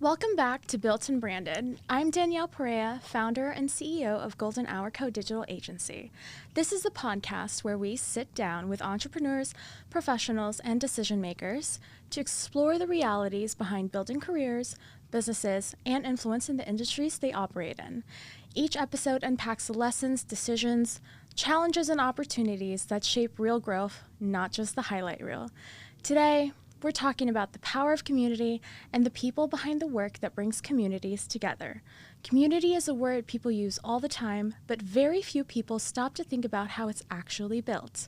Welcome back to Built and Branded. I'm Danielle Perea, founder and CEO of Golden Hour Co. Digital Agency. This is a podcast where we sit down with entrepreneurs, professionals, and decision makers to explore the realities behind building careers, businesses, and influence in the industries they operate in. Each episode unpacks the lessons, decisions, challenges, and opportunities that shape real growth, not just the highlight reel. Today, we're talking about the power of community and the people behind the work that brings communities together. Community is a word people use all the time, but very few people stop to think about how it's actually built.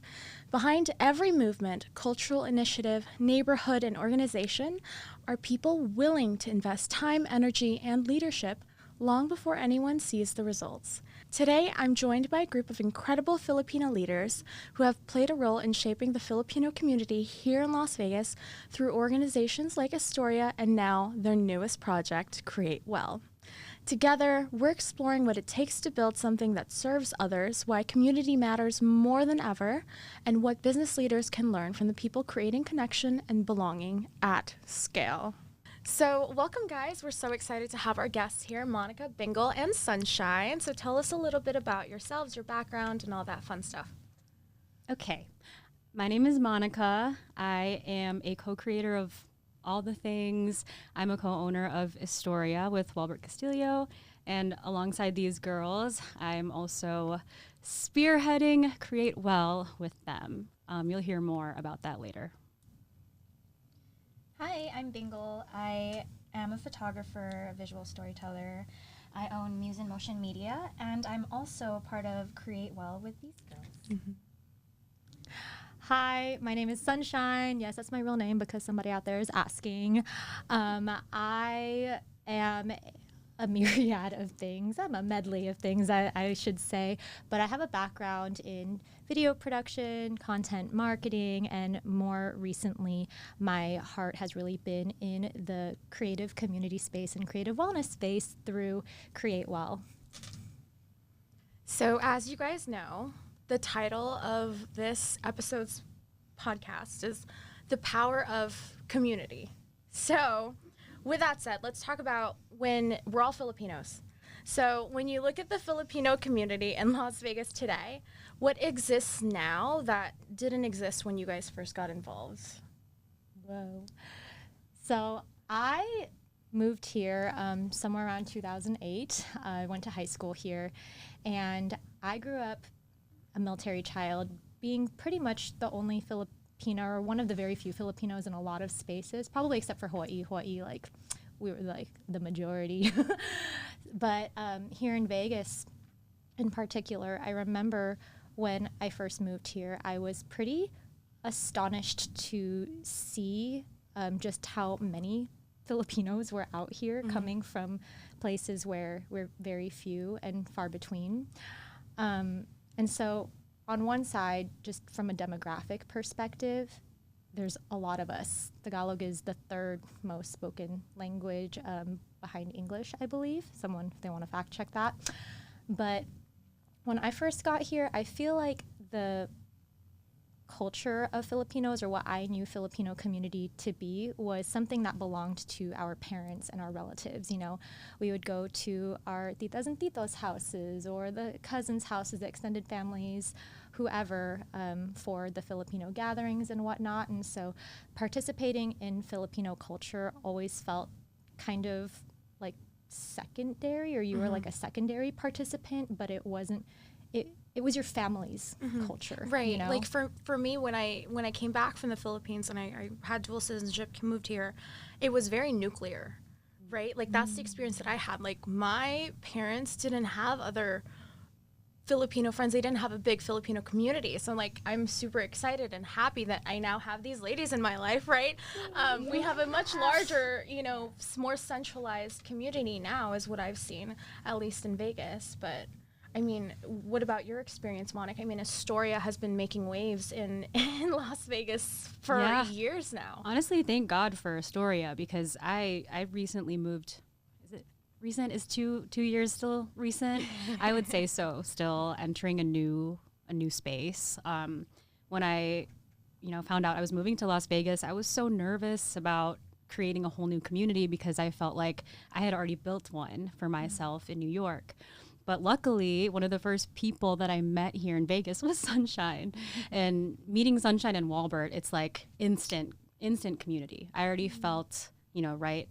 Behind every movement, cultural initiative, neighborhood, and organization are people willing to invest time, energy, and leadership long before anyone sees the results. Today, I'm joined by a group of incredible Filipino leaders who have played a role in shaping the Filipino community here in Las Vegas through organizations like Istorya and now their newest project, Create Well. Together, we're exploring what it takes to build something that serves others, why community matters more than ever, and what business leaders can learn from the people creating connection and belonging at scale. So welcome, guys. We're so excited to have our guests here, Monica, Bingle, and Sunshine. So tell us a little bit about yourselves, your background, and all that fun stuff. Okay. My name is Monica. I am a co-creator of all the things. I'm a co-owner of Istorya with Walbert Castillo. And alongside these girls, I'm also spearheading Create Well with them. You'll hear more about that later. Hi, I'm Bingle. I am a photographer, a visual storyteller. I own Muse and Motion Media, and I'm also part of Create Well with these girls. Mm-hmm. Hi, my name is Sunshine. Yes, that's my real name because somebody out there is asking. I am a myriad of things. I'm a medley of things, I should say. But I have a background in video production, content marketing, and more recently, my heart has really been in the creative community space and creative wellness space through Create Well. So as you guys know, the title of this episode's podcast is The Power of Community. So with that said, let's talk about when we're all Filipinos. So when you look at the Filipino community in Las Vegas today, what exists now that didn't exist when you guys first got involved? Whoa. So I moved here somewhere around 2008. I went to high school here, and I grew up a military child, being pretty much the only Filipino, or one of the very few Filipinos in a lot of spaces, probably except for Hawaii. Hawaii, like, we were like the majority. But here in Vegas in particular, I remember when I first moved here, I was pretty astonished to see just how many Filipinos were out here, coming from places where we're very few and far between. And so on one side, just from a demographic perspective, there's a lot of us. Tagalog is the third most spoken language behind English, I believe. Someone, if they want to fact check that. But when I first got here, I feel like the culture of Filipinos, or what I knew Filipino community to be, was something that belonged to our parents and our relatives. You know, we would go to our titas and titos houses, or the cousins' houses, the extended families, whoever, for the Filipino gatherings and whatnot. And so participating in Filipino culture always felt kind of like secondary, or you were like a secondary participant, but it wasn't, it was your family's culture. Right. You know? Like for me, when I came back from the Philippines and I had dual citizenship, moved here, it was very nuclear, right? Like that's the experience that I had. Like my parents didn't have other Filipino friends. They didn't have a big Filipino community. So like, I'm super excited and happy that I now have these ladies in my life, right? We have a much larger, you know, more centralized community now is what I've seen, at least in Vegas. But I mean, what about your experience, Monica? I mean, Istorya has been making waves in Las Vegas for years now. Honestly, thank God for Istorya, because I recently moved. Is it recent? Is 2 years still recent? I would say so. Still entering a new space. When I, found out I was moving to Las Vegas, I was so nervous about creating a whole new community because I felt like I had already built one for myself in New York. But luckily, one of the first people that I met here in Vegas was Sunshine. And meeting Sunshine and Walbert, it's like instant community. I already felt, you know, right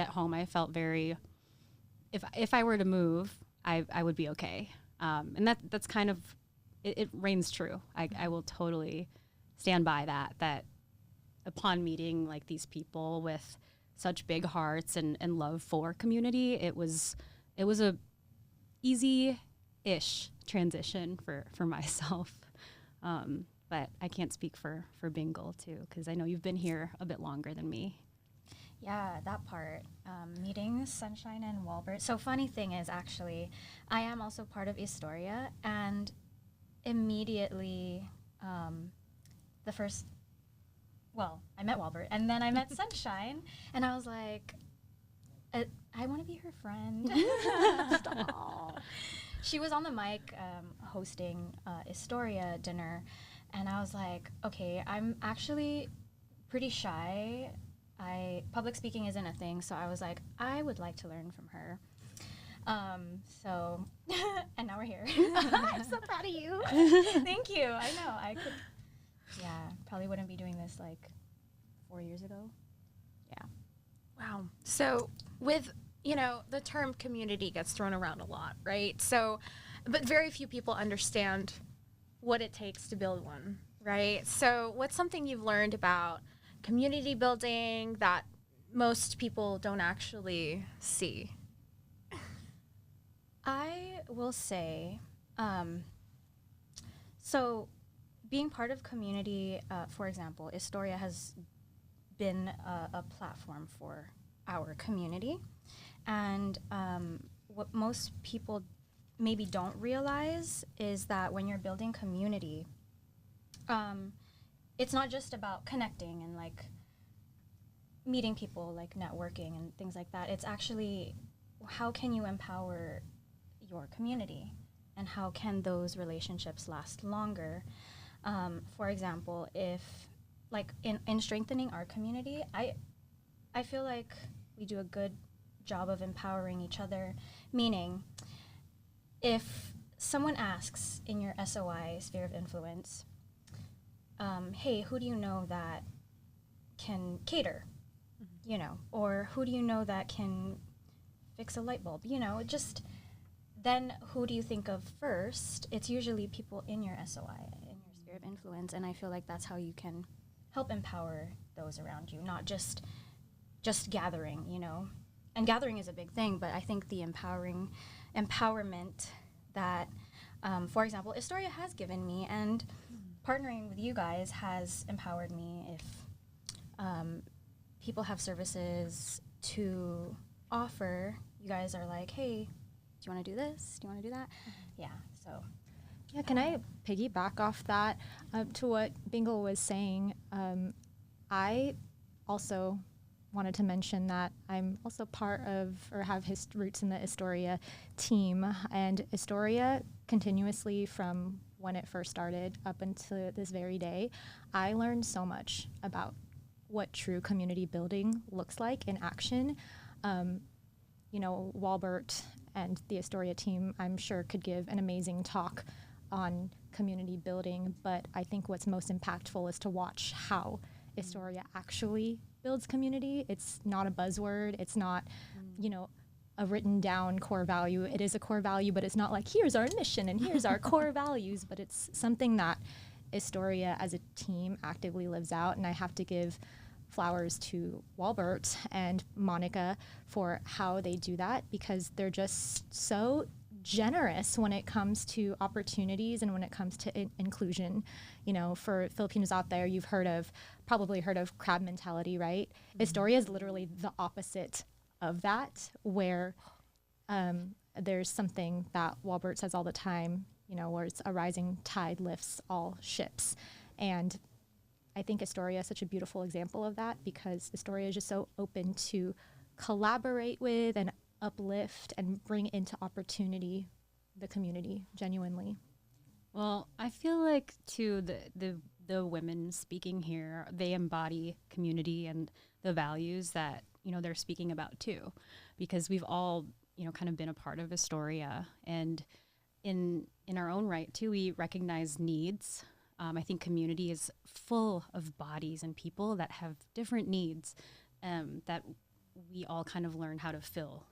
at home. I felt very, if I were to move, I would be okay. And that's kind of, it reigns true. I will totally stand by that upon meeting like these people with such big hearts and love for community, it was a easy-ish transition for myself. But I can't speak for Bingle too, because I know you've been here a bit longer than me. Yeah, that part. Meeting Sunshine and Walbert. So funny thing is, actually, I am also part of Istorya, and immediately I met Walbert, and then I met Sunshine, and I was like, I want to be her friend. Stop. She was on the mic hosting Istorya dinner, and I was like, okay, I'm actually pretty shy. Public speaking isn't a thing, so I was like, I would like to learn from her. And now we're here. I'm so proud of you. Thank you. I know. I could, probably wouldn't be doing this like 4 years ago. Yeah. Wow. So with, the term community gets thrown around a lot, right? So, but very few people understand what it takes to build one, right? So what's something you've learned about community building that most people don't actually see? I will say, so being part of community, for example, Istorya has been a platform for our community. And what most people maybe don't realize is that when you're building community, it's not just about connecting and like meeting people, like networking and things like that. It's actually how can you empower your community and how can those relationships last longer? For example, if like in strengthening our community, I feel like we do a good job of empowering each other, meaning if someone asks in your SOI, sphere of influence, hey, who do you know that can cater, or who do you know that can fix a light bulb, just then who do you think of first? It's usually people in your SOI, in your sphere of influence, and I feel like that's how you can help empower those around you, not just gathering, And gathering is a big thing, but I think the empowerment that, for example, Istorya has given me, and partnering with you guys has empowered me. If people have services to offer, you guys are like, hey, do you want to do this? Do you want to do that? Yeah, so. Yeah, can I piggyback off that to what Bingle was saying? I also wanted to mention that I'm also part of, or have his roots in the Istorya team, and Istorya continuously from when it first started up until this very day, I learned so much about what true community building looks like in action. Walbert and the Istorya team, I'm sure, could give an amazing talk on community building, but I think what's most impactful is to watch how Istorya actually builds community. It's not a buzzword. It's not, a written down core value. It is a core value, but it's not like, here's our mission and here's our core values, but it's something that Istorya as a team actively lives out. And I have to give flowers to Walbert and Monica for how they do that, because they're just so generous when it comes to opportunities and when it comes to inclusion. For Filipinos out there, you've probably heard of crab mentality, right? Mm-hmm. Istorya is literally the opposite of that, where there's something that Walbert says all the time, where it's a rising tide lifts all ships. And I think Istorya is such a beautiful example of that, because Istorya is just so open to collaborate with and uplift and bring into opportunity the community genuinely. Well, I feel like too the women speaking here, they embody community and the values that, they're speaking about too, because we've all, kind of been a part of Istorya, and in our own right too, we recognize needs. I think community is full of bodies and people that have different needs that we all kind of learn how to fill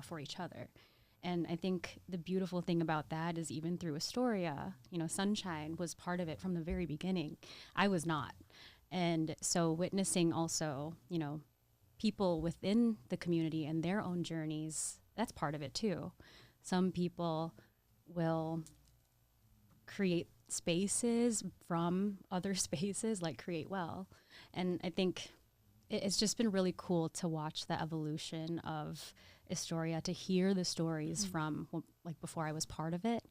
for each other. And I think the beautiful thing about that is even through Istorya, Sunshine was part of it from the very beginning. I was not. And so witnessing also, people within the community and their own journeys, that's part of it too. Some people will create spaces from other spaces, like Create Well. And I think it's just been really cool to watch the evolution of Istorya, to hear the stories from like before I was part of it,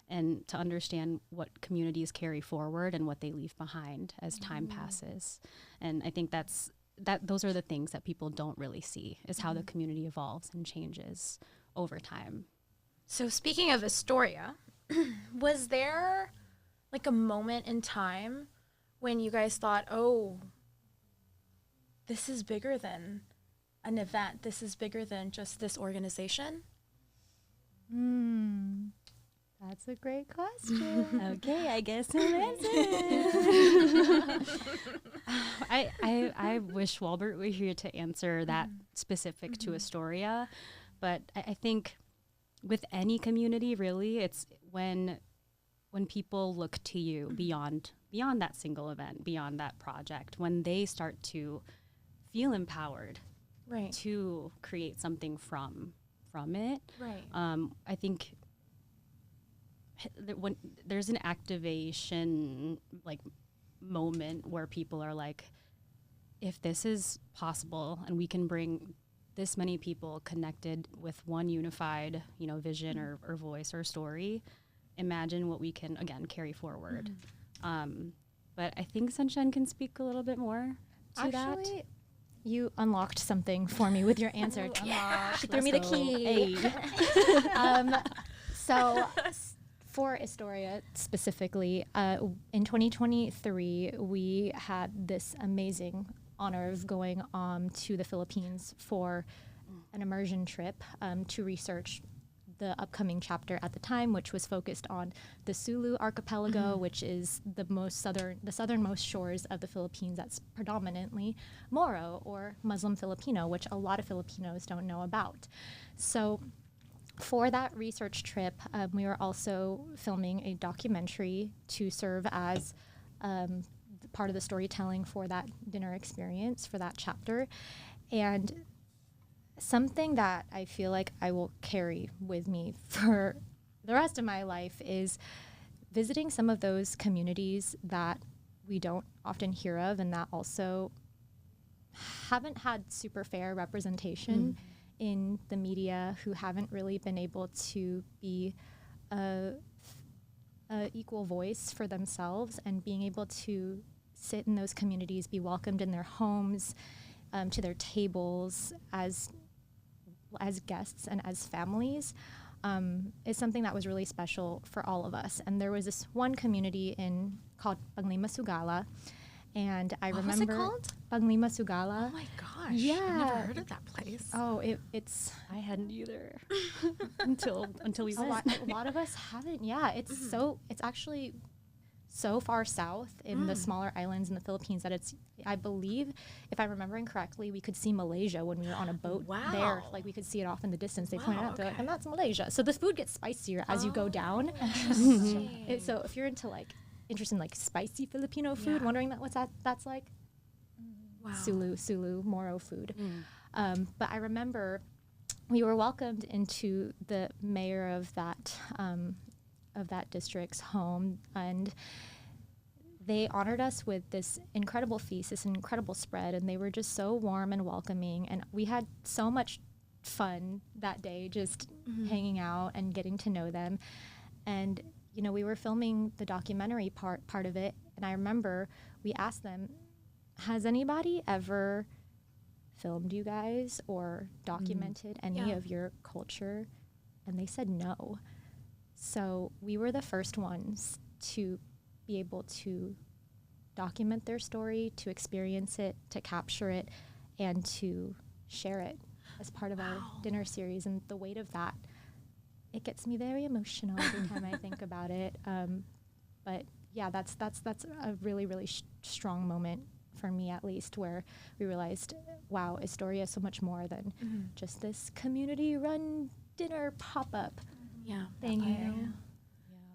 and to understand what communities carry forward and what they leave behind as time passes. And I think those are the things that people don't really see, is how the community evolves and changes over time. So speaking of Istorya, was there like a moment in time when you guys thought, oh, this is bigger than an event, this is bigger than just this organization? That's a great question. Okay, I guess I'll answer. I wish Walbert were here to answer that specific to Istorya, but I think with any community, really, it's when people look to you beyond that single event, beyond that project, when they start to feel empowered, right, to create something from it. Right. I think when there's an activation like moment where people are like, if this is possible and we can bring this many people connected with one unified, vision or voice or story, imagine what we can again carry forward. But I think Sunshine can speak a little bit more to that. Actually, you unlocked something for me with your answer. She threw me the key. So for Istorya specifically, in 2023, we had this amazing honor of going to the Philippines for an immersion trip to research the upcoming chapter at the time, which was focused on the Sulu archipelago, which is the southernmost shores of the Philippines. That's predominantly Moro or Muslim Filipino, which a lot of Filipinos don't know about. So for that research trip, we were also filming a documentary to serve as part of the storytelling for that dinner experience, for that chapter. And something that I feel like I will carry with me for the rest of my life is visiting some of those communities that we don't often hear of and that also haven't had super fair representation in the media, who haven't really been able to be a equal voice for themselves, and being able to sit in those communities, be welcomed in their homes, to their tables as guests and as families, is something that was really special for all of us. And there was this one community called Panglima Sugala, and I remember. What was it called? Panglima Sugala. Oh my gosh! Yeah. I've never heard of that place. Oh, it's I hadn't either until we a lot of us haven't. Yeah, it's actually so far south in the smaller islands in the Philippines that I believe, if I'm remembering correctly, we could see Malaysia when we were on a boat there. Like we could see it off in the distance. They pointed out, they're like, and that's Malaysia. So the food gets spicier as you go down. So if you're interested in like spicy Filipino food, wondering that's like, Sulu, Moro food. But I remember we were welcomed into the mayor of that district's home, and they honored us with this incredible feast, this incredible spread, and they were just so warm and welcoming, and we had so much fun that day just hanging out and getting to know them. And we were filming the documentary part of it, and I remember we asked them, has anybody ever filmed you guys or documented any of your culture? And they said no. So we were the first ones to be able to document their story, to experience it, to capture it, and to share it as part of our dinner series. And the weight of that, it gets me very emotional every time I think about it. But yeah, that's a really, really strong moment for me, at least, where we realized, wow, Istorya is so much more than just this community-run dinner pop-up. Yeah. Thank you.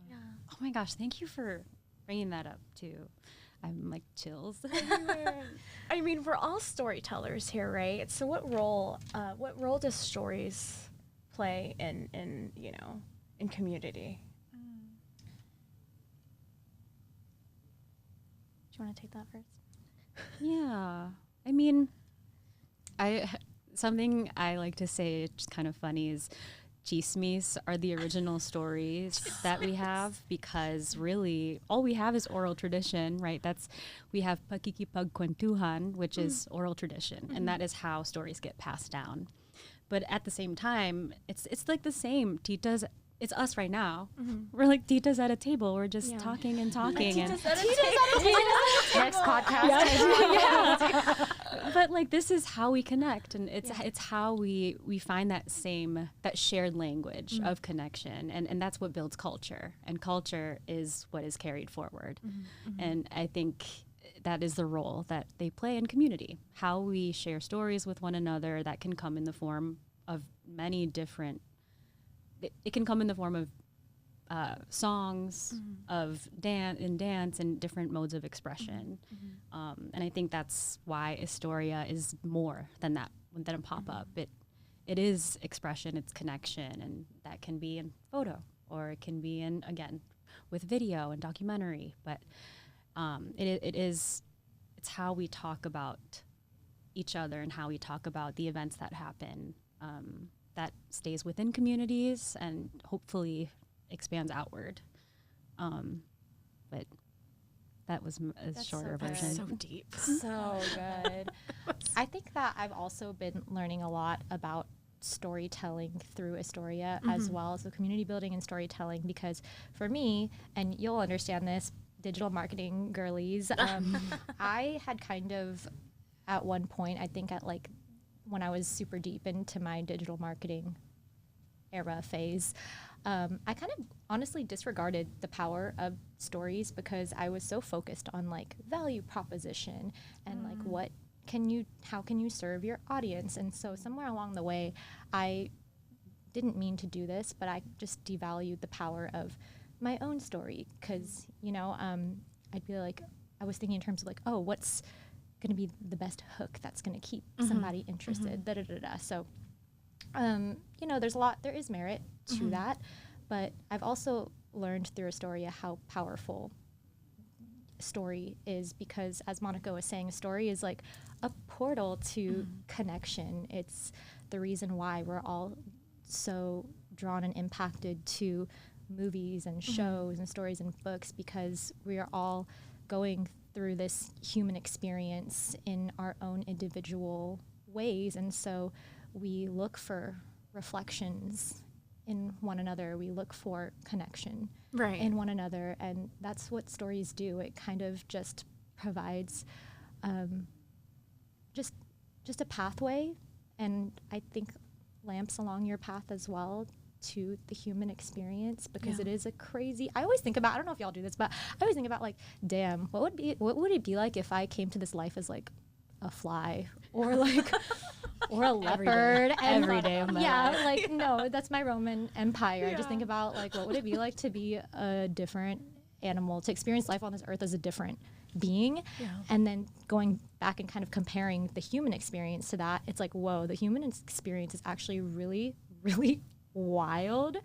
Yeah. Oh my gosh, thank you for bringing that up too. I'm like chills. I mean, we're all storytellers here, right? So what role does stories play in community? Do you want to take that first? Yeah. I mean, something I like to say, it's kind of funny, is chismes are the original stories that we have, because really all we have is oral tradition, right? We have pakikipagkwentuhan, which is oral tradition, and that is how stories get passed down. But at the same time, it's like the same. Titas, it's us right now. We're like titas at a table. We're just talking and talking. Titas at a table. Next podcast. But like, this is how we connect, and it's how we find that shared language of connection, and that's what builds culture, and culture is what is carried forward. And I think that is the role that they play in community, how we share stories with one another that can come in the form of many different, it can come in the form of songs, of dance and different modes of expression. And I think that's why Istorya is more than a pop-up. It is expression, it's connection, and that can be in photo, or it can be in, again, with video and documentary. But it's how we talk about each other and how we talk about the events that happen, that stays within communities and hopefully expands outward. But that was a shorter version. So deep. So good. I think that I've also been learning a lot about storytelling through Istorya, as well as the community building and storytelling, because for me, and you'll understand this, digital marketing girlies, I had kind of, at one point, I think at like when I was super deep into my digital marketing era phase, I kind of honestly disregarded the power of stories, because I was so focused on like value proposition and like how can you serve your audience. And so somewhere along the way, I didn't mean to do this, but I just devalued the power of my own story, because I'd be like, I was thinking in terms of like, oh, what's going to be the best hook that's going to keep somebody interested, So there is merit to that, but I've also learned through Istorya how powerful story is, because as Monica was saying, a story is like a portal to connection. It's the reason why we're all so drawn and impacted to movies and shows and stories and books, because we are all going through this human experience in our own individual ways, and so we look for reflections in one another. We look for connection in one another, and that's what stories do. It kind of just provides just a pathway, and I think lamps along your path as well to the human experience, because it is a crazy, I always think about, I don't know if y'all do this, but I always think about like, damn, what would it be like if I came to this life as like a fly or like or a leopard every day of my life. Like, no, that's my Roman Empire. I just think about like, what would it be like to be a different animal, to experience life on this earth as a different being, and then going back and kind of comparing the human experience to that. It's like, whoa, the human experience is actually really, really wild,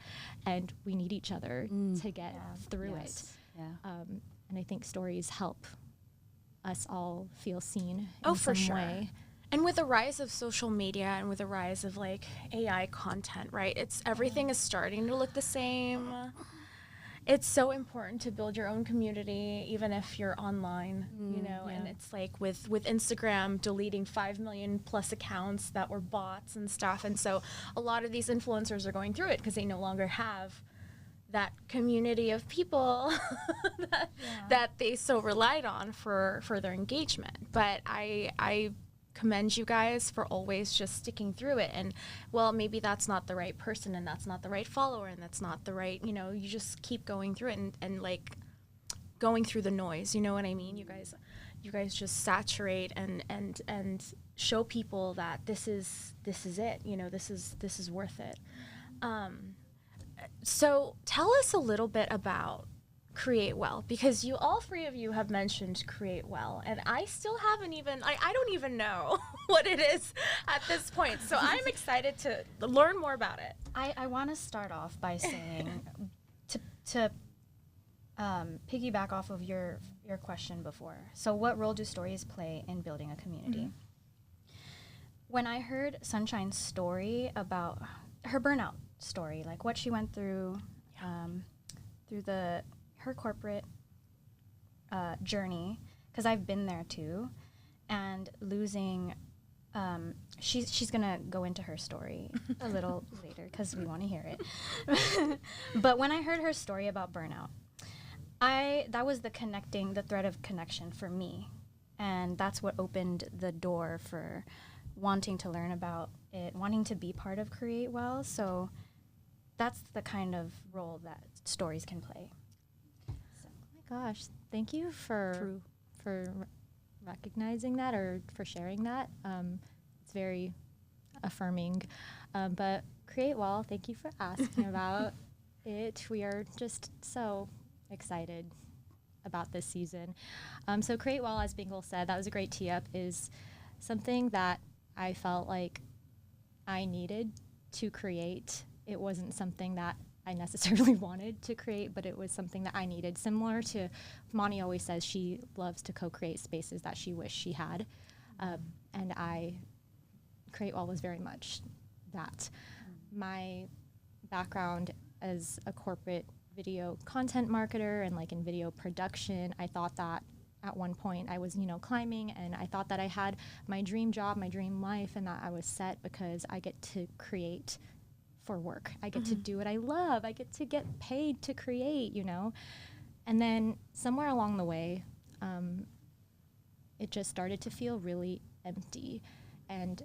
and we need each other to get through it. And I think stories help us all feel seen in some way. And with the rise of social media and with the rise of like AI content, right? Everything is starting to look the same. It's so important to build your own community, even if you're online, and it's like with Instagram deleting 5 million plus accounts that were bots and stuff. And so a lot of these influencers are going through it because they no longer have that community of people that they so relied on for their engagement. But I commend you guys for always just sticking through it. And well, maybe that's not the right person, and that's not the right follower, and that's not the right, you just keep going through it and like going through the noise, you know what I mean? You guys just saturate and show people that this is it, this is worth it. So tell us a little bit about Create Well, because all three of you have mentioned Create Well, and I still haven't even, I don't even know what it is at this point. So I'm excited to learn more about it. I want to start off by saying, to piggyback off of your question before. So what role do stories play in building a community? Mm-hmm. When I heard Sunshine's story about her burnout story, like what she went through, through her corporate journey, because I've been there too, and losing, she's gonna go into her story a little later because we want to hear it. But when I heard her story about burnout, that was the thread of connection for me, and that's what opened the door for wanting to learn about it, wanting to be part of Create Well. So that's the kind of role that stories can play. Gosh, thank you for recognizing that, or for sharing that. It's very affirming. But Create Well, thank you for asking about it. We are just so excited about this season. So Create Well, as Bingle said, that was a great tee up, is something that I felt like I needed to create. It wasn't something that I necessarily wanted to create, but it was something that I needed. Similar to, Monty always says she loves to co-create spaces that she wished she had. And Create Well was very much that. My background as a corporate video content marketer and like in video production, I thought that at one point I was, climbing, and I thought that I had my dream job, my dream life, and that I was set because I get to create for work. I get to do what I love. I get to get paid to create, And then somewhere along the way, it just started to feel really empty. And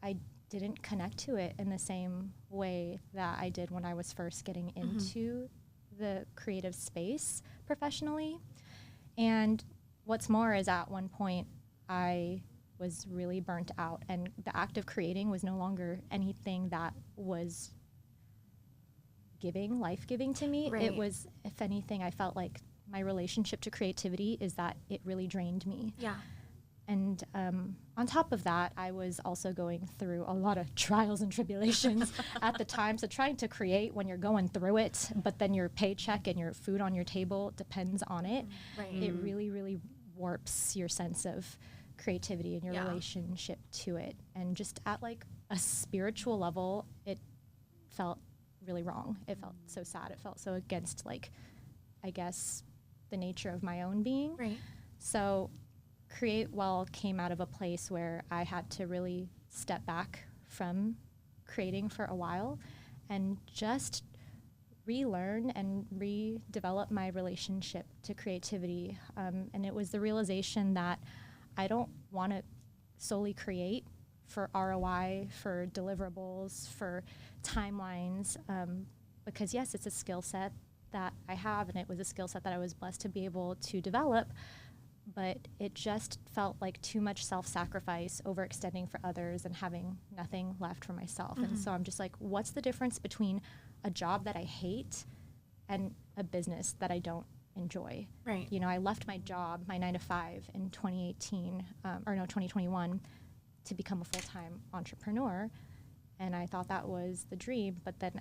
I didn't connect to it in the same way that I did when I was first getting into the creative space professionally. And what's more is, at one point, I was really burnt out, and the act of creating was no longer anything that was life-giving to me. Right. It was, if anything, I felt like my relationship to creativity is that it really drained me. Yeah. And on top of that, I was also going through a lot of trials and tribulations at the time. So trying to create when you're going through it, but then your paycheck and your food on your table depends on it. Right. It really, really warps your sense of creativity and your relationship to it. And just at like a spiritual level, it felt really wrong. It felt so sad. It felt so against, like, I guess, the nature of my own being. Right. So Create Well came out of a place where I had to really step back from creating for a while and just relearn and redevelop my relationship to creativity. And it was the realization that I don't want to solely create for ROI, for deliverables, for timelines, because yes, it's a skill set that I have, and it was a skill set that I was blessed to be able to develop, but it just felt like too much self-sacrifice, overextending for others, and having nothing left for myself. And so I'm just like, what's the difference between a job that I hate and a business that I don't enjoy? Right. I left my job, my 9-to-5 in 2021, to become a full-time entrepreneur. And I thought that was the dream, but then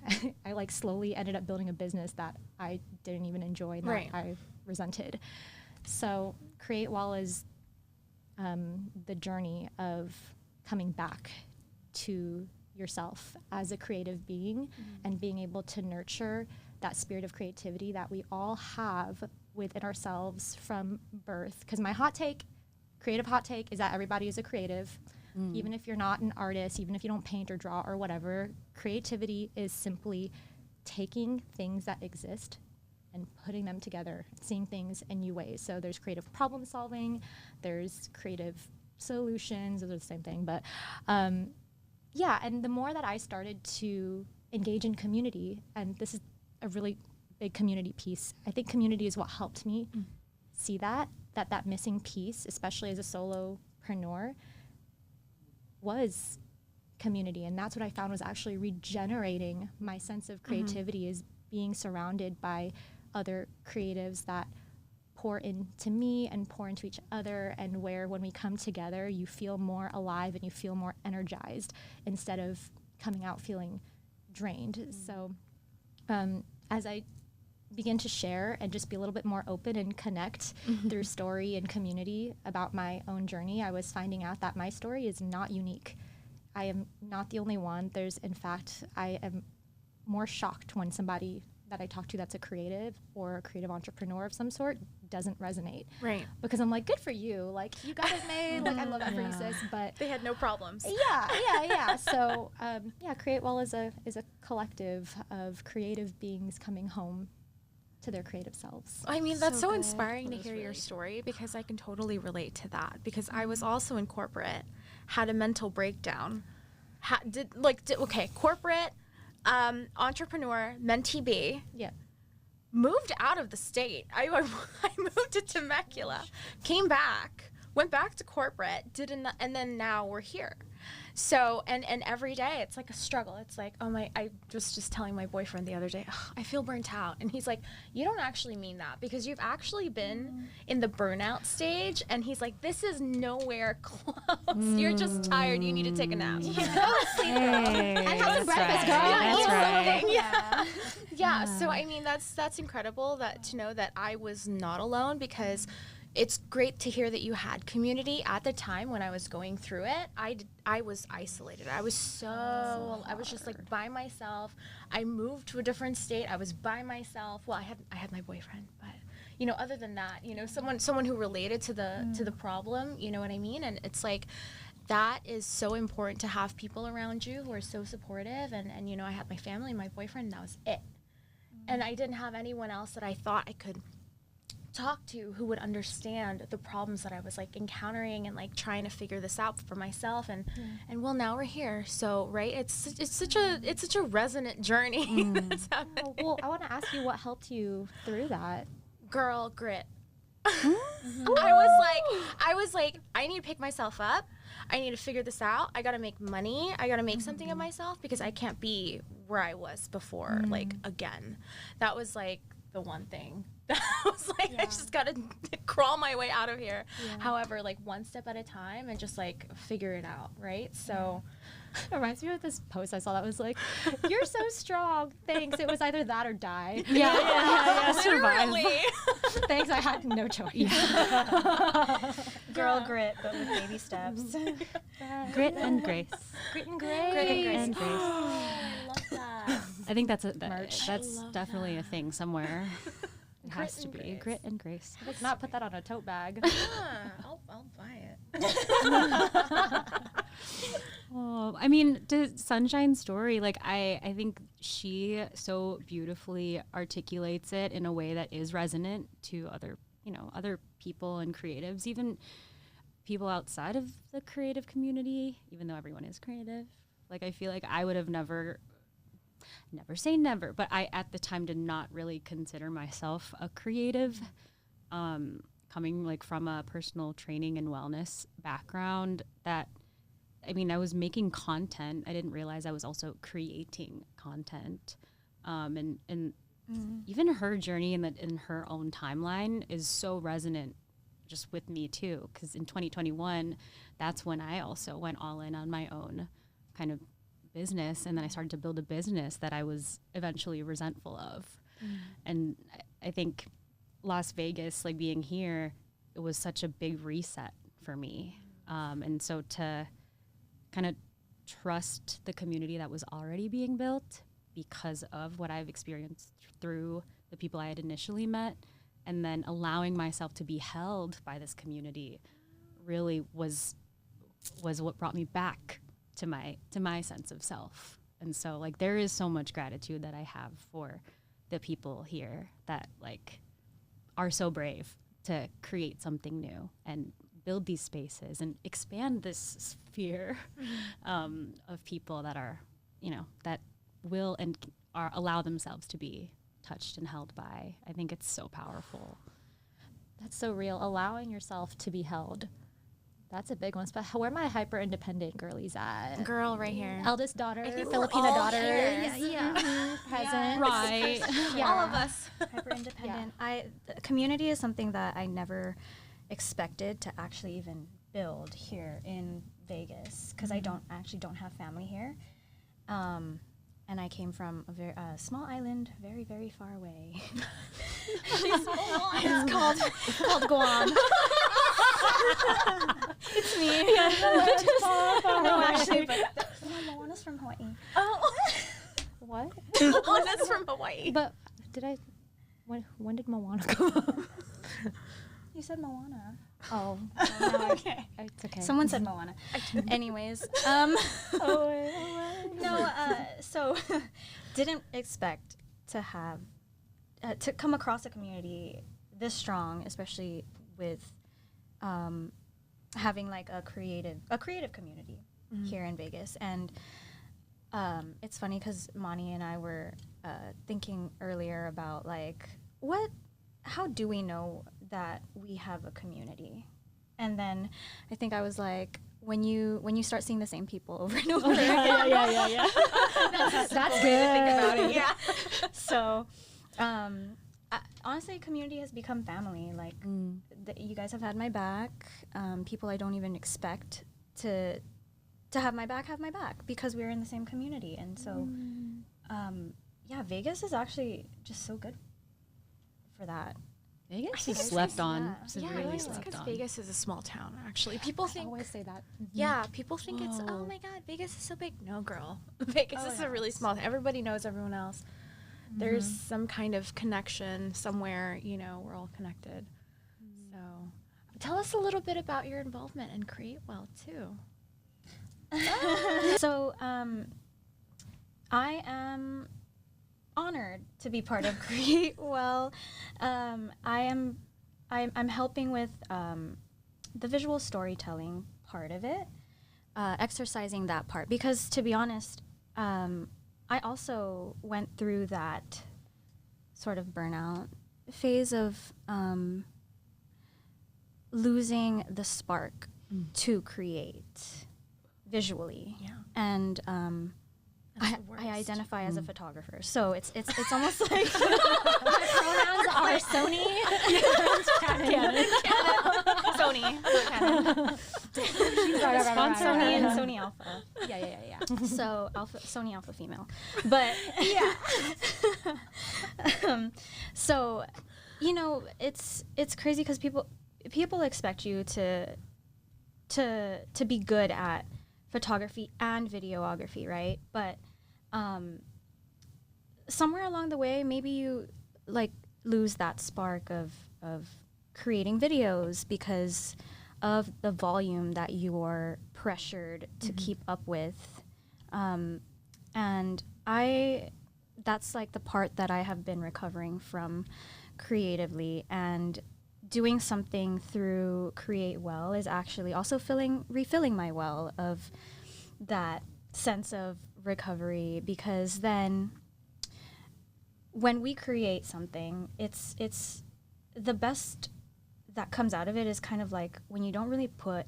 I like slowly ended up building a business that I didn't even enjoy and that I resented. So Create Well is the journey of coming back to yourself as a creative being and being able to nurture that spirit of creativity that we all have within ourselves from birth. Because my creative hot take is that everybody is a creative. Even if you're not an artist, even if you don't paint or draw or whatever, creativity is simply taking things that exist and putting them together, seeing things in new ways. So there's creative problem solving, there's creative solutions, those are the same thing. But yeah, and the more that I started to engage in community, and this is a really big community piece, I think community is what helped me see that missing piece, especially as a solopreneur, was community. And that's what I found was actually regenerating my sense of creativity, is being surrounded by other creatives that pour into me and pour into each other, and where when we come together you feel more alive and you feel more energized instead of coming out feeling drained. So as I begin to share and just be a little bit more open and connect through story and community about my own journey, I was finding out that my story is not unique. I am not the only one. In fact, I am more shocked when somebody that I talk to that's a creative or a creative entrepreneur of some sort doesn't resonate. Right. Because I'm like, good for you. Like, you got it made. Like, I love that for you, sis. But They had no problems. yeah. So, Create Well is a collective of creative beings coming home to their creative selves. I mean, that's so good. inspiring to That is hear your really story, because I can totally relate to that, because I was also in corporate, had a mental breakdown, corporate, entrepreneur, mentee B, Yeah. moved out of the state. I moved to Temecula, came back, went back to corporate, and then now we're here. So, and every day it's like a struggle. It's like, I was just telling my boyfriend the other day, I feel burnt out. And he's like, you don't actually mean that, because you've actually been in the burnout stage. And he's like, this is nowhere close. You're just tired. You need to take a nap. Hey, And have some that's breakfast, right. girl. That's Eat right. something. Yeah. Yeah. So, I mean, that's incredible to know that I was not alone, because it's great to hear that you had community at the time when I was going through it. I was isolated. I was I was just like by myself. I moved to a different state. I was by myself. Well, I had my boyfriend, but other than that, someone who related to the problem, you know what I mean? And it's like, that is so important to have people around you who are so supportive. And I had my family and my boyfriend, and that was it. And I didn't have anyone else that I thought I could talk to who would understand the problems that I was like encountering and like trying to figure this out for myself. And well, now we're here. So right, it's such a resonant journey. That's happening. Well, I want to ask you what helped you through that. Girl, grit. Mm-hmm. I was like, I need to pick myself up. I need to figure this out. I got to make money. I got to make something of myself, because I can't be where I was before, like again. That was like the one thing. I was like, I just got to crawl my way out of here. Yeah. However, like one step at a time, and just like figure it out, right? So it reminds me of this post I saw that was like, you're so strong. Thanks. It was either that or die. Yeah. literally. Thanks. I had no choice. Girl grit, but with baby steps. Grit and grace. Grit and grace. Grit and grace. And grace. I love that. I think that's Merch. that's love definitely that. a thing somewhere. It Grit has to and be grace. grit and grace. Let's not put that on a tote bag. I'll buy it. Oh, I mean, to Sunshine's story, like I think she so beautifully articulates it in a way that is resonant to other people and creatives, even people outside of the creative community, even though everyone is creative. Like, I feel like I would have never say never, but I at the time did not really consider myself a creative. Coming like from a personal training and wellness background, I was making content. I didn't realize I was also creating content. And even her journey in her own timeline is so resonant just with me too, because in 2021, that's when I also went all in on my own kind of business, and then I started to build a business that I was eventually resentful of. And I think Las Vegas, like being here, it was such a big reset for me. And so to kind of trust the community that was already being built because of what I've experienced through the people I had initially met, and then allowing myself to be held by this community really was what brought me back to my sense of self. And so like there is so much gratitude that I have for the people here that like are so brave to create something new and build these spaces and expand this sphere of people that are, that will and are allow themselves to be touched and held by. I think it's so powerful. That's so real. Allowing yourself to be held. That's a big one. But where my hyper independent girlies at? Girl right here. Eldest daughter, I think Filipino we're all daughter. here. Yeah. Present. Right. Yeah. All of us. Hyper independent. The community is something that I never expected to actually even build here in Vegas, because I don't have family here. And I came from a very small island, very, very far away. It's called Guam. It's me. No, actually, but Moana's from Hawaii. Oh. What? Moana's from Hawaii. But when did Moana come? You said Moana. Oh. No, Okay. It's okay. someone said Moana. Anyways, so didn't expect to have to come across a community this strong, especially with having like a creative community here in Vegas. And it's funny because Mani and I were thinking earlier about like how do we know that we have a community? And then I think I was like, when you start seeing the same people over and over again. Yeah. That's good. Yeah. So, honestly, community has become family. Like, you guys have had my back. People I don't even expect to have my back because we're in the same community. And so, Vegas is actually just so good for that. Vegas is slept on. It's Yeah, really it's slept because on. Vegas is a small town, actually. People I think, always say that. yeah, people think it's, oh my God, Vegas is so big. No, girl. Vegas is a really small, everybody knows everyone else. There's some kind of connection somewhere, we're all connected. So tell us a little bit about your involvement in Create Well, too. So, I am honored to be part of Create Well. I'm helping with the visual storytelling part of it, exercising that part, because to be honest, I also went through that sort of burnout phase of losing the spark to create visually. Yeah. And I identify as a photographer, so it's almost like My pronouns are Sony. Canon. Sony, not Canon. Sony and Sony Alpha. Yeah. So Sony Alpha female, but yeah. So it's crazy because people expect you to be good at photography and videography, right? But somewhere along the way, maybe you like lose that spark of creating videos because of the volume that you're pressured to keep up with. And that's like the part that I have been recovering from creatively, and doing something through Create Well is actually also refilling my well of that sense of recovery, because then when we create something, it's the best that comes out of it is kind of like when you don't really put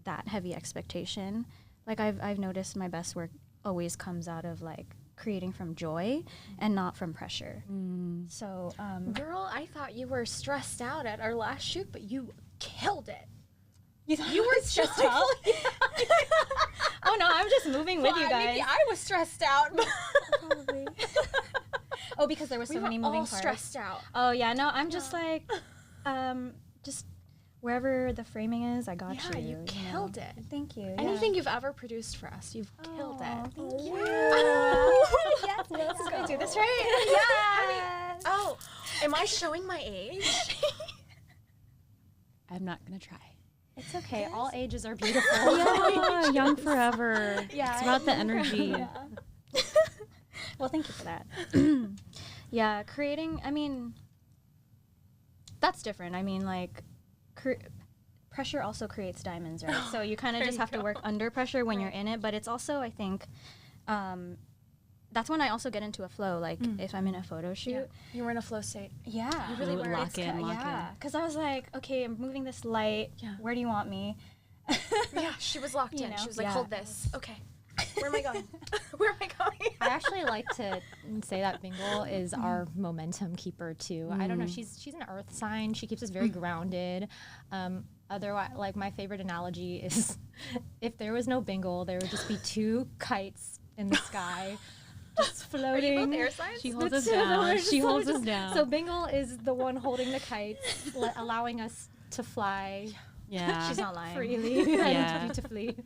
that heavy expectation. Like I've noticed my best work always comes out of like creating from joy and not from pressure. So Girl, I thought you were stressed out at our last shoot, but you killed it. You were stressed out? Oh no, I'm just moving with you guys. Maybe I was stressed out. Probably. Oh, because there were so many moving parts. Stressed out. Oh yeah, no, I'm just like, just wherever the framing is, I got you. You killed it. Thank you. Anything you've ever produced for us, you've killed it. Thank you. Yes, Let's go do this right. Yes. Oh, am I showing my age? I'm not going to try. It's okay. All ages are beautiful. Yeah, young forever. Yeah. It's about the energy. Well, thank you for that. Yeah, creating, I mean, that's different. I mean, like, pressure also creates diamonds, right? So you kind of just have to work under pressure when you're in it. But it's also, I think, that's when I also get into a flow. Like if I'm in a photo shoot, You were in a flow state. yeah, You really were. Lock in. because I was like, okay, I'm moving this light. Yeah. Where do you want me? Yeah, she was locked You in. know? She was like, Yeah. hold this. Okay. Where am I going? Where am I going? I actually like to say that Bingle is our momentum keeper too. I don't know. She's an earth sign. She keeps us very grounded. Otherwise, like my favorite analogy is, if there was no Bingle, there would just be two kites in the sky, just floating. Are you both air signs? She holds us The two of them are down. just She so holds us just- down. So Bingle is the one holding the kites, allowing us to fly yeah. She's not lying. freely Yeah. and beautifully.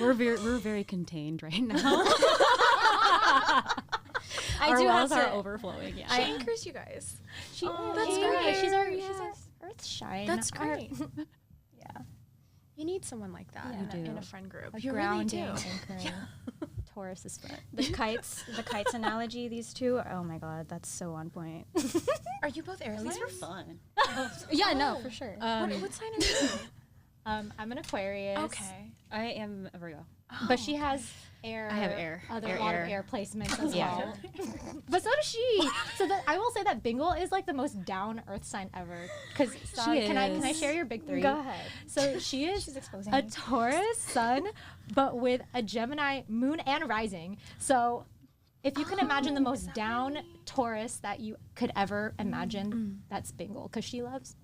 We're very contained right now. I Our do have walls are to. overflowing. Yeah. She anchors you guys. She, that's yeah, great. She's our earth shine. That's Our- great. Yeah. You need someone like that Yeah. in You a do. friend group. a You really grounding, do. anchoring. Taurus's foot. The kites analogy, these two, oh my god, that's so on point. Are you both air signs? fun. Yeah, no, for sure. What sign are you? I'm an Aquarius. Okay. I am a Virgo. But she has air. I have air. Other Air, lot air. of air placements as Yeah. well. But so does she. So that I will say that Bingle is like the most down earth sign ever. Because can I is. share your big three? Go ahead. So she is She's exposing a me. Taurus sun, but with a Gemini moon and rising. So if you can imagine the most down Taurus that you could ever imagine, that's Bingle. Because she loves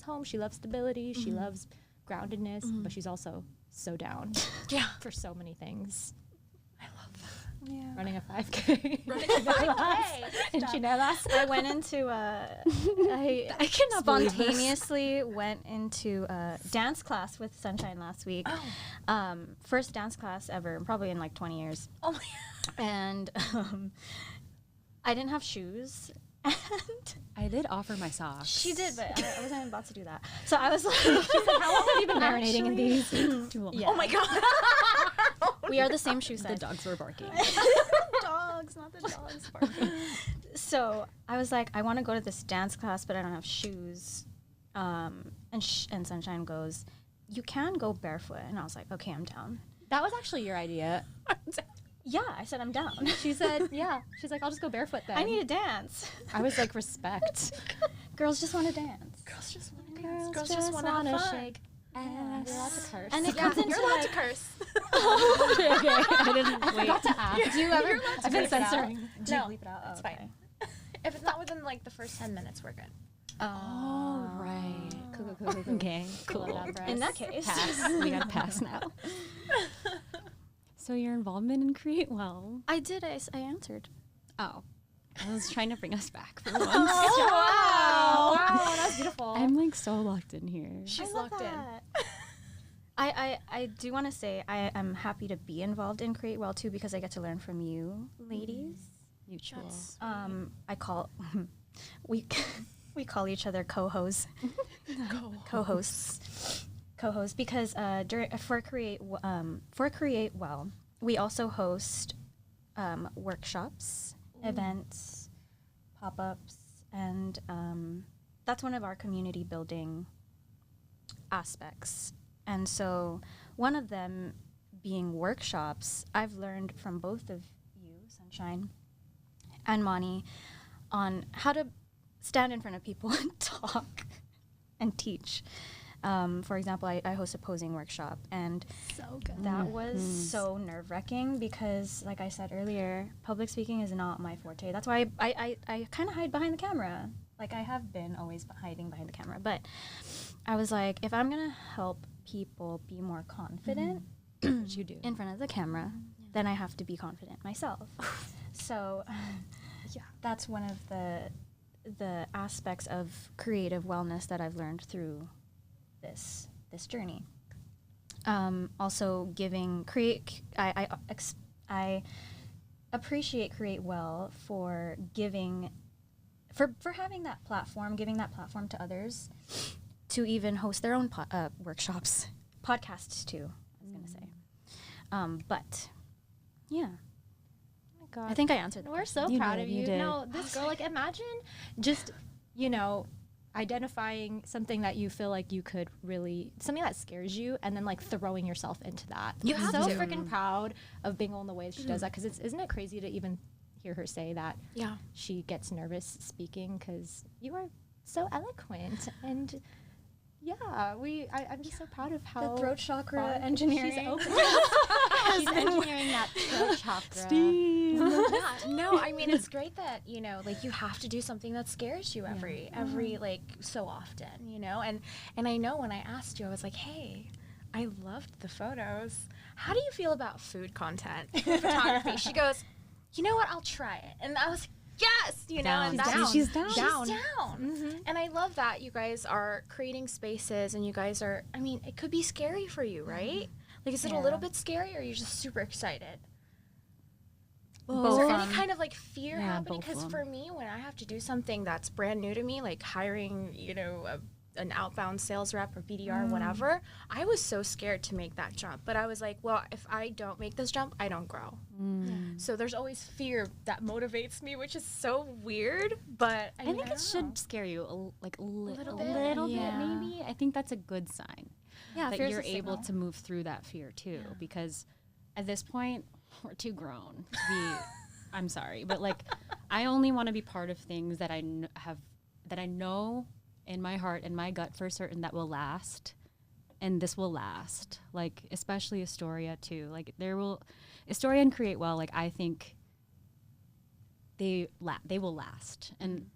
home, she loves stability, she loves groundedness, but she's also so down Yeah. for so many things. I love that. Yeah. Running a 5K. Running a 5K. In Chinelas. I went into I cannot believe this. spontaneously went into a dance class with Sunshine last week. First dance class ever, probably in like 20 years. Oh my And I didn't have shoes. And I did offer my socks. she did, but I wasn't about to do that. So I was like, How long have you been marinating in these? Too long. yeah. Oh my god. We are the same shoe The size. dogs were barking. Dogs, not the dogs barking. So I was like, I want to go to this dance class, but I don't have shoes. And Sunshine goes, you can go barefoot. And I was like, okay, I'm down. That was actually your idea. Yeah, I said I'm down. She said, yeah. She's like, I'll just go barefoot then. I need to dance. I was like, respect. Girls just want to dance. Girls just want to dance. Girls just want to have wanna fun. shake ass. You're allowed to curse. And it Yeah, comes into you're allowed like, to curse. okay, okay. I didn't forgot to ask. do you ever? You're allowed to I've been bleep it out. censoring. Do you No, bleep it out? it's Oh, okay. fine. If it's not within like the first 10 minutes, we're good. All right. Cool. Okay. Cool. Cool. In that case, Pass. We gotta pass now. So your involvement in Create Well. I did. I answered. Oh. I was trying to bring us back for once. Wow. Wow, that's beautiful. I'm like so locked in here. She's I love locked in. that. I do want to say I am happy to be involved in Create Well too because I get to learn from you, ladies. Mutual. I call we call each other co-hosts. Co-hosts because for Create Well, we also host workshops, events, pop-ups, and that's one of our community building aspects. And so one of them being workshops, I've learned from both of you, Sunshine and Moni, on how to stand in front of people and talk and teach. For example, I host a posing workshop, and so good. that was so nerve-wracking because, like I said earlier, public speaking is not my forte. That's why I kind of hide behind the camera. Like I have been always hiding behind the camera. But I was like, if I'm going to help people be more confident Which you do. in front of the camera, then I have to be confident myself. So yeah, that's one of the aspects of creative wellness that I've learned through this journey. Also giving I appreciate Create Well for giving for having that platform, giving that platform to others to even host their own workshops, podcasts too, I was gonna say. But yeah, Oh my God. I think I answered that. We're so You proud did, of you you. did. No, this girl, like, imagine just, identifying something that you feel like you could really, something that scares you, and then like throwing yourself into that. You I'm have so to. freaking proud of Bingle and the way she does that, because isn't it crazy to even hear her say that Yeah. she gets nervous speaking, because you are so eloquent. And yeah, I'm just so proud of how The throat chakra far engineering. she's open. She's engineering that throat chakra. Yeah, no, I mean, it's great that, you know, like, you have to do something that scares you every like, so often, you know? And I know when I asked you, I was like, hey, I loved the photos. How do you feel about food content, photography? She goes, you know what, I'll try it. And I was like, yes, you know, Down. and that's, She's down. She's down. And I love that you guys are creating spaces, and you guys are, I mean, it could be scary for you, right? Like, is it a little bit scary, or are you just super excited? Is there any kind of like fear happening? Because for me, when I have to do something that's brand new to me, like hiring, you know, an outbound sales rep or BDR or whatever, I was so scared to make that jump. But I was like, well, if I don't make this jump, I don't grow. So there's always fear that motivates me, which is so weird. But I think it should scare you a little bit, maybe. I think that's a good sign. Yeah, that fear's you're a able signal. to move through that fear too, because at this point we're too grown to be. I'm sorry, but like, I only want to be part of things that I know in my heart and my gut for certain that will last, and this will last. Like, especially Istorya too. Like, Istorya and Create Well. Like, I think they will last, and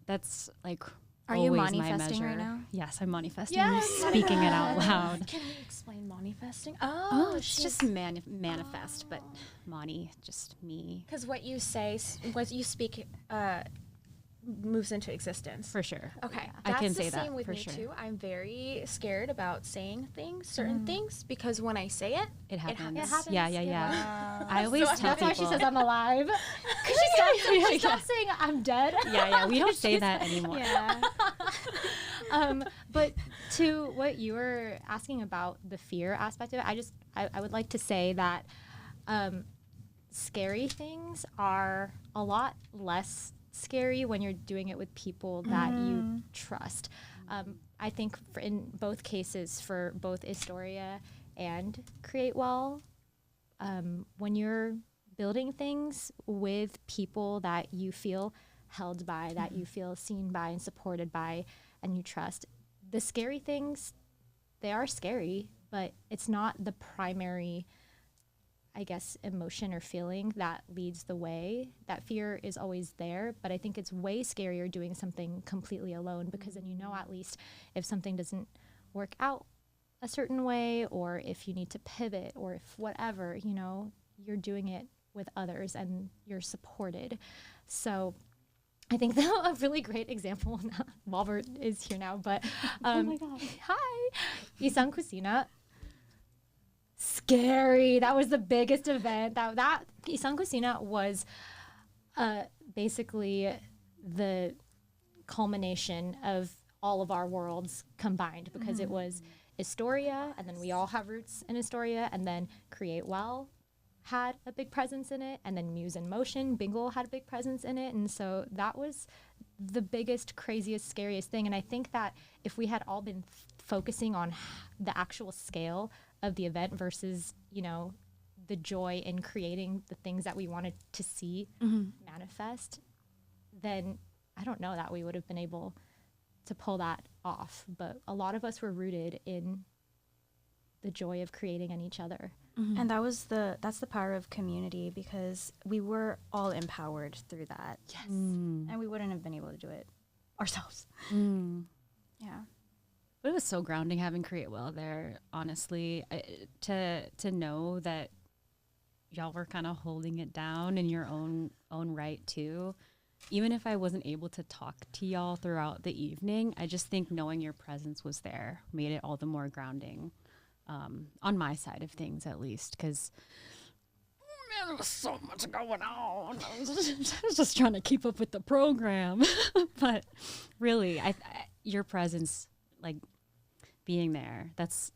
that's like. Are you always my manifesting measure. right now? Yes, I'm manifesting. Yes. Speaking it out loud. Can we explain manifesting? It's just manifest, but Moni, just me. Because what you say, what you speak, moves into existence. For sure. Okay, I that's can the say that same with for me sure. too. I'm very scared about saying things, certain things, because when I say it, It happens. It happens. Yeah. I always tell That's why people. she says I'm alive. Because she stopped saying I'm dead. yeah. We don't say that anymore. But to what you were asking about the fear aspect of it, I would like to say that scary things are a lot less scary when you're doing it with people that you trust. I think in both cases, for both Istorya and Create Well, when you're building things with people that you feel held by, that you feel seen by and supported by, and you trust, the scary things, they are scary, but it's not the primary, I guess, emotion or feeling that leads the way. That fear is always there, but I think it's way scarier doing something completely alone, because then you know at least if something doesn't work out a certain way, or if you need to pivot, or if whatever, you know, you're doing it with others and you're supported. So I think that a really great example, Walbert is here now, but Oh my God. hi, Isang Kusina. Scary. That was the biggest event. That Isang Kusina was basically the culmination of all of our worlds combined, because it was Istorya, and then we all have roots in Istorya, and then Create Well had a big presence in it, and then Muse in Motion, Bingle had a big presence in it, and so that was the biggest, craziest, scariest thing. And I think that if we had all been focusing on the actual scale of the event versus, you know, the joy in creating the things that we wanted to see manifest, then I don't know that we would have been able to pull that off. But a lot of us were rooted in the joy of creating in each other. And that's the power of community, because we were all empowered through that. Yes. And we wouldn't have been able to do it ourselves. Yeah. But it was so grounding having Create Well there, honestly, to know that y'all were kind of holding it down in your own right too. Even if I wasn't able to talk to y'all throughout the evening, I just think knowing your presence was there made it all the more grounding, on my side of things at least, because man, there was so much going on. I was just trying to keep up with the program. But really, your presence, like being there,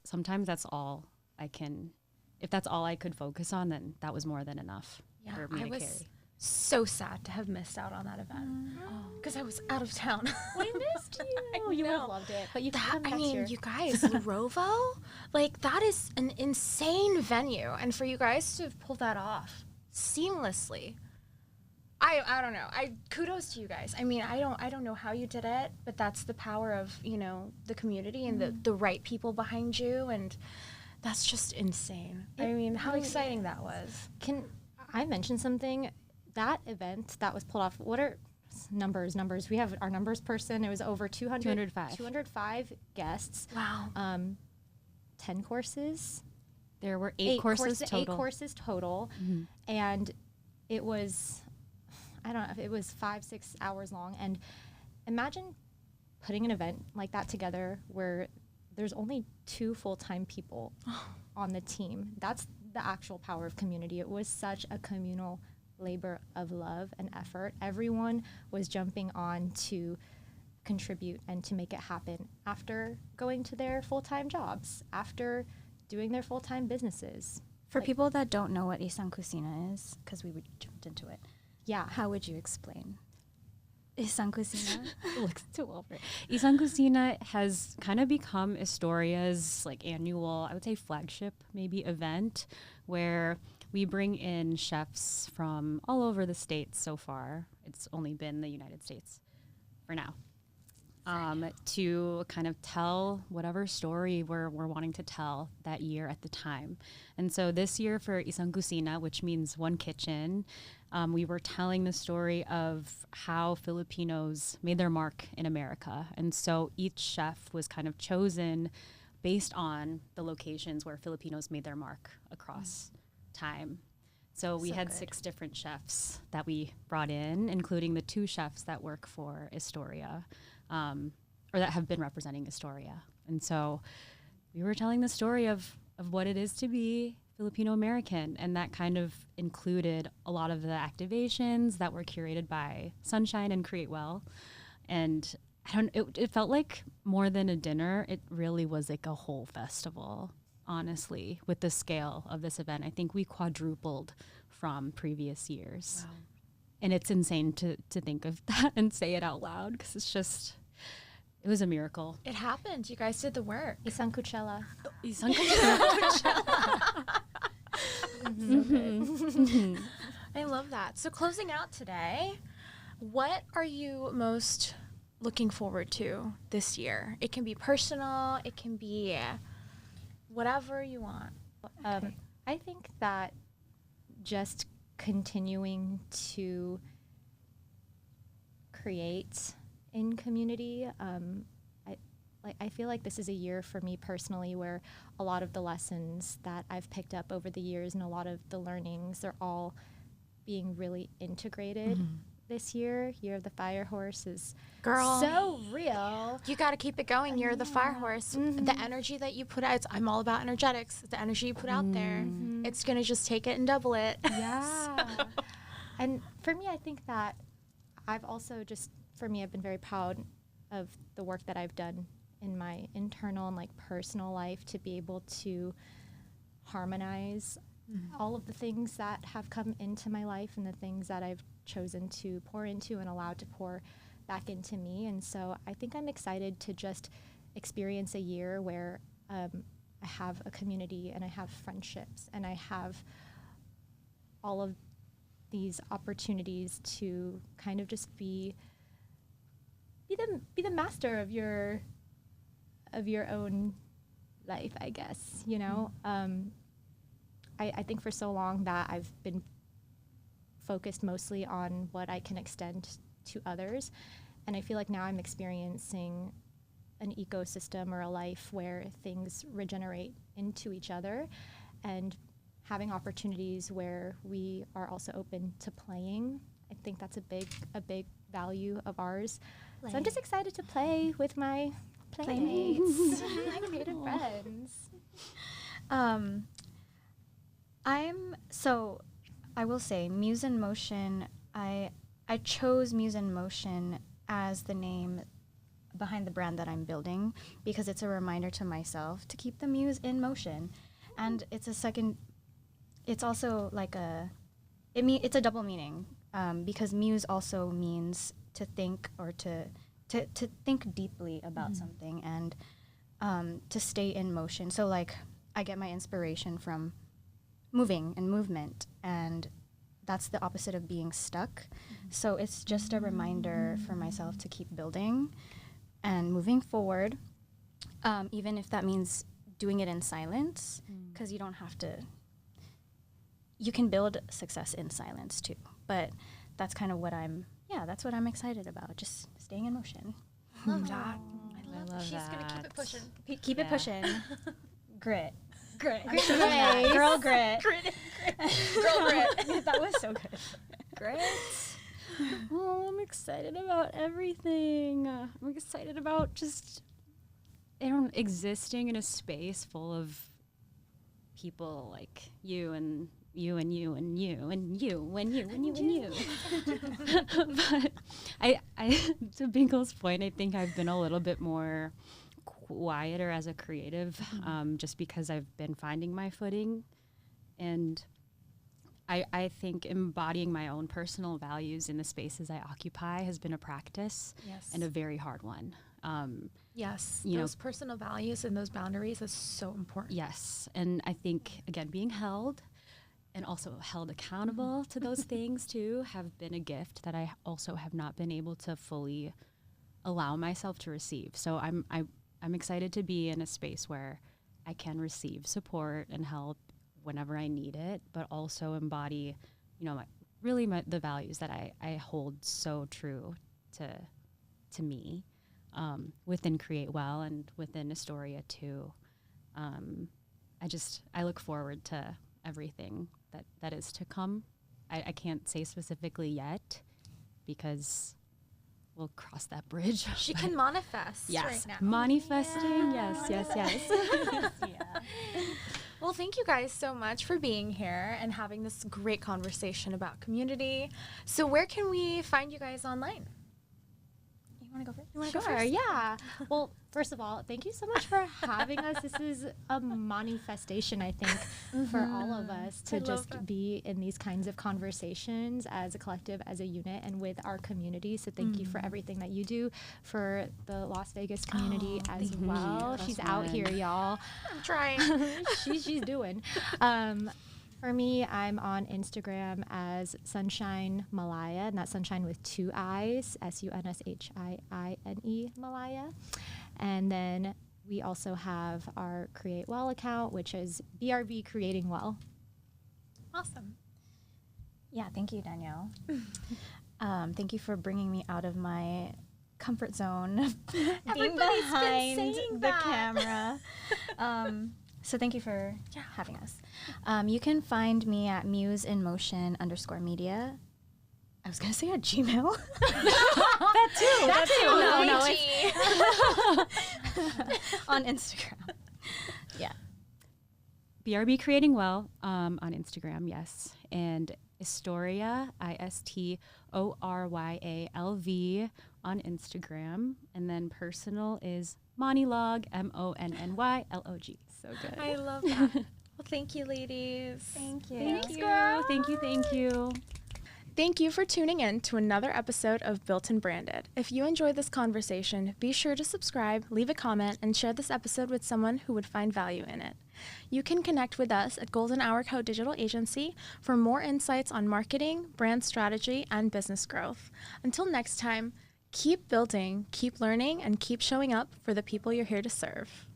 sometimes that's all I can. If that's all I could focus on, then that was more than enough for me to carry. so sad to have missed out on that event because I was out of town. We missed you. You would have loved it, but you can come next year. You guys, Rovo, like that is an insane venue, and for you guys to have pulled that off seamlessly, I don't know. Kudos to you guys. I mean, I don't know how you did it, but that's the power of the community and the right people behind you, and that's just insane. I mean, how exciting that was. Can I mention something? That event that was pulled off, what are numbers? We have our numbers person. It was over 205 guests. Wow. 10 courses. There were 8 courses total. 8 courses total. Mm-hmm. And it was, I don't know, if it was 5-6 hours long. And imagine putting an event like that together where there's only 2 full-time people on the team. That's the actual power of community. It was such a communal labor of love and effort. Everyone was jumping on to contribute and to make it happen after going to their full-time jobs, after doing their full-time businesses. For people that don't know what Isang Kusina is, because we jumped into it, how would you explain Isang Kusina? Looks too well for it. Isang Kusina has kind of become Istorya's annual, I would say flagship maybe event, where we bring in chefs from all over the States so far. It's only been the United States for now. To kind of tell whatever story we're wanting to tell that year at the time. And so this year for Isang Kusina, which means one kitchen, we were telling the story of how Filipinos made their mark in America. And so each chef was kind of chosen based on the locations where Filipinos made their mark across time. So we had 6 different chefs that we brought in, including the 2 chefs that work for Istorya, or that have been representing Istorya. And so we were telling the story of what it is to be Filipino American, and that kind of included a lot of the activations that were curated by Sunshine and Create Well. And it felt like more than a dinner, it really was like a whole festival. Honestly, with the scale of this event, I think we quadrupled from previous years. Wow. And it's insane to think of that and say it out loud, because it was a miracle. It happened. You guys did the work. Isang Coachella. Isang Coachella. I love that. So closing out today, what are you most looking forward to this year? It can be personal. It can be whatever you want. I think that just continuing to create in community. I feel like this is a year for me personally where a lot of the lessons that I've picked up over the years and a lot of the learnings are all being really integrated. This year of the Fire Horse is so real. You got to keep it going. You're the Fire Horse. The energy that you put out, I'm all about energetics. The energy you put out there, it's going to just take it and double it. Yeah. And for me, I think that I've been very proud of the work that I've done in my internal and personal life to be able to harmonize all of the things that have come into my life and the things that I've chosen to pour into and allowed to pour back into me. And so I think I'm excited to just experience a year where I have a community and I have friendships and I have all of these opportunities to kind of just be the master of your own life, I guess, I think for so long that I've been focused mostly on what I can extend to others. And I feel like now I'm experiencing an ecosystem or a life where things regenerate into each other and having opportunities where we are also open to playing. I think that's a big value of ours. So I'm just excited to play with my playmates, my creative friends. I will say Muse in Motion, I chose Muse in Motion as the name behind the brand that I'm building because it's a reminder to myself to keep the muse in motion. And it's also it's a double meaning. because Muse also means to think or to think deeply about something and to stay in motion. So like I get my inspiration from moving and movement, and that's the opposite of being stuck. So it's just a reminder for myself to keep building and moving forward, even if that means doing it in silence, because you don't have to. You can build success in silence too, but that's kind of what that's what I'm excited about, just staying in motion. Love that. I love She's gonna keep that. it pushing. Keep it pushing. Grit. Grit. Girl grit. Grit. Girl grit. That was so good. Grit. Oh, I'm excited about everything. I'm excited about just existing in a space full of people like you and you and you and you and you and you and you and you. But I to Bingle's point, I think I've been a little bit more quieter as a creative, just because I've been finding my footing, and I think embodying my own personal values in the spaces I occupy has been a practice and a very hard one. Yes, you those know, personal values and those boundaries is so important. yes, and I think again being held and also held accountable to those things too have been a gift that I also have not been able to fully allow myself to receive. So I'm excited to be in a space where I can receive support and help whenever I need it, but also embody, the values that I hold so true to me within Create Well and within Istorya too. I look forward to everything that is to come. I can't say specifically yet because we'll cross that bridge. She can manifest right now. Manifesting. Yes. Well, thank you guys so much for being here and having this great conversation about community. So where can we find you guys online? You want to go first? You want to go Sure, first? yeah. Well, first of all, thank you so much for having us. This is a manifestation, I think, for all of us to just be in these kinds of conversations as a collective, as a unit, and with our community. So thank you for everything that you do for the Las Vegas community as well. She's out here, y'all. I'm trying. She's doing. For me, I'm on Instagram as Sunshine Malaya, and that's Sunshine with 2 I's, SUNSHIINE Malaya. And then we also have our Create Well account, which is BRB Creating Well. Awesome. Yeah, thank you, Danielle. Thank you for bringing me out of my comfort zone of being Everybody's been behind saying the that. camera. So thank you for having us. You can find me at museinmotion_media. I was going to say at Gmail. That too. No, on Instagram. Yeah. BRB Creating Well on Instagram, yes. And Istorya, ISTORYALV on Instagram. And then personal is Monilog, MONNYLOG. So good. I love that. Well, thank you, ladies. Thank you. Thank you. Thank you for tuning in to another episode of Built and Branded. If you enjoyed this conversation, be sure to subscribe, leave a comment, and share this episode with someone who would find value in it. You can connect with us at Golden Hour Co. Digital Agency for more insights on marketing, brand strategy, and business growth. Until next time, keep building, keep learning, and keep showing up for the people you're here to serve.